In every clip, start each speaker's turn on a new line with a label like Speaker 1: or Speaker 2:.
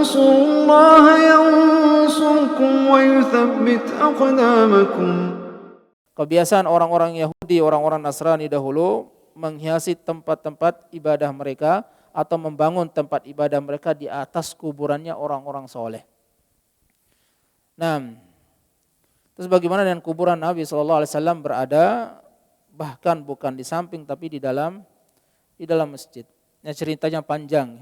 Speaker 1: تنصروا الله ينصركم ويثبت أقدامكم.
Speaker 2: Kebiasaan orang-orang Yahudi, orang-orang Nasrani dahulu menghiasi tempat-tempat ibadah mereka atau membangun tempat ibadah mereka di atas kuburannya orang-orang soleh. Nah, terus bagaimana dengan kuburan Nabi SAW berada bahkan bukan di samping tapi di dalam masjid. Nah, ceritanya panjang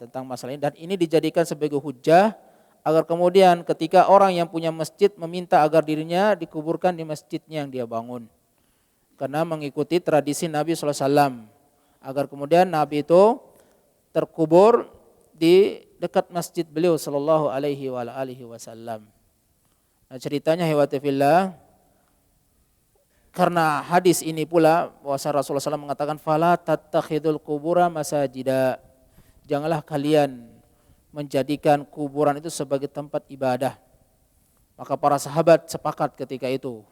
Speaker 2: tentang masalah ini dan ini dijadikan sebagai hujah agar kemudian ketika orang yang punya masjid meminta agar dirinya dikuburkan di masjidnya yang dia bangun. Karena mengikuti tradisi Nabi SAW agar kemudian Nabi itu terkubur di dekat masjid beliau sallallahu alaihi wasallam. Nah, ceritanya fillah, karena hadis ini pula bahwa Rasulullah SAW mengatakan fala tattakhidul qubura masajida. Janganlah kalian menjadikan kuburan itu sebagai tempat ibadah. Maka para sahabat sepakat ketika itu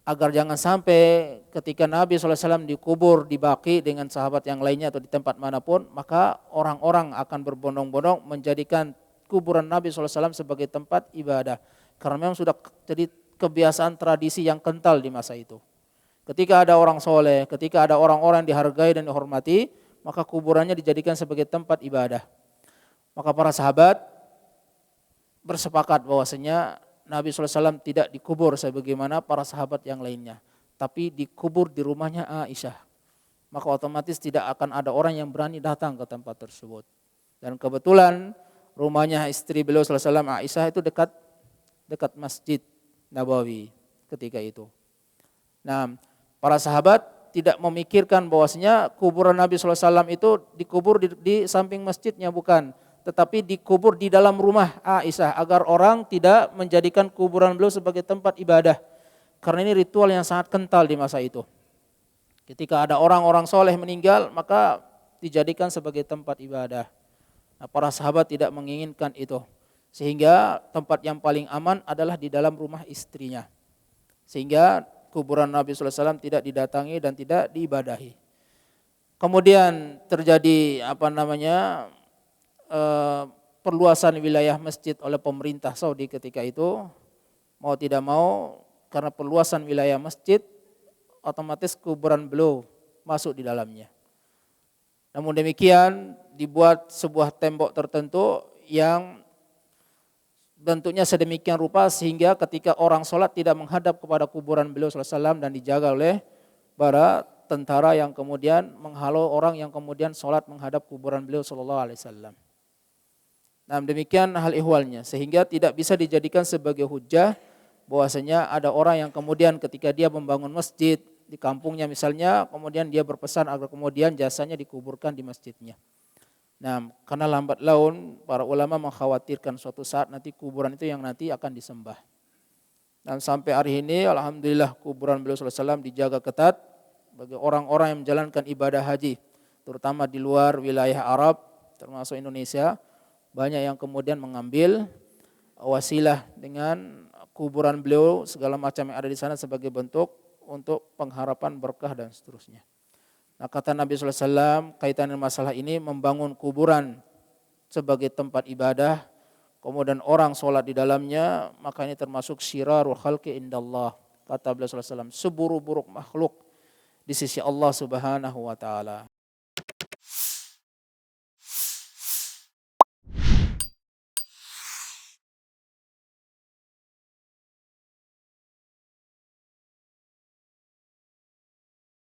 Speaker 2: agar jangan sampai ketika Nabi SAW dikubur di Baqi dengan sahabat yang lainnya atau di tempat manapun, maka orang-orang akan berbondong-bondong menjadikan kuburan Nabi SAW sebagai tempat ibadah. Karena memang sudah jadi kebiasaan tradisi yang kental di masa itu. Ketika ada orang soleh, ketika ada orang-orang yang dihargai dan dihormati, maka kuburannya dijadikan sebagai tempat ibadah. Maka para sahabat bersepakat bahwasanya Nabi SAW tidak dikubur sebagaimana para sahabat yang lainnya, tapi dikubur di rumahnya Aisyah. Maka otomatis tidak akan ada orang yang berani datang ke tempat tersebut. Dan kebetulan rumahnya istri beliau SAW Aisyah itu dekat Masjid Nabawi ketika itu. Nah, para sahabat tidak memikirkan bahwasanya kuburan Nabi SAW itu dikubur di samping masjidnya, bukan. Tetapi dikubur di dalam rumah Aisyah agar orang tidak menjadikan kuburan beliau sebagai tempat ibadah. Karena ini ritual yang sangat kental di masa itu. Ketika ada orang-orang soleh meninggal, maka dijadikan sebagai tempat ibadah. Nah, para sahabat tidak menginginkan itu. Sehingga tempat yang paling aman adalah di dalam rumah istrinya. Sehingga kuburan Nabi SAW tidak didatangi dan tidak diibadahi. Kemudian terjadi perluasan wilayah masjid oleh pemerintah Saudi ketika itu. Mau tidak mau, karena perluasan wilayah masjid, otomatis kuburan beliau masuk di dalamnya. Namun demikian dibuat sebuah tembok tertentu yang bentuknya sedemikian rupa sehingga ketika orang sholat tidak menghadap kepada kuburan beliau SAW dan dijaga oleh para tentara yang kemudian menghalau orang yang kemudian sholat menghadap kuburan beliau SAW. Nah, demikian hal ihwalnya sehingga tidak bisa dijadikan sebagai hujah bahwasanya ada orang yang kemudian ketika dia membangun masjid di kampungnya misalnya, kemudian dia berpesan agar kemudian jasanya dikuburkan di masjidnya. Nah, karena lambat laun para ulama mengkhawatirkan suatu saat nanti kuburan itu yang nanti akan disembah. Dan sampai hari ini alhamdulillah kuburan beliau SAW dijaga ketat bagi orang-orang yang menjalankan ibadah haji, terutama di luar wilayah Arab termasuk Indonesia. Banyak yang kemudian mengambil wasilah dengan kuburan beliau segala macam yang ada di sana sebagai bentuk untuk pengharapan berkah dan seterusnya. Nah, kata Nabi SAW kaitan dengan masalah ini, membangun kuburan sebagai tempat ibadah, kemudian orang sholat di dalamnya, maka ini termasuk syirarul khalqi indallah. Kata beliau SAW, seburuk-buruk makhluk di sisi Allah Subhanahu wa ta'ala.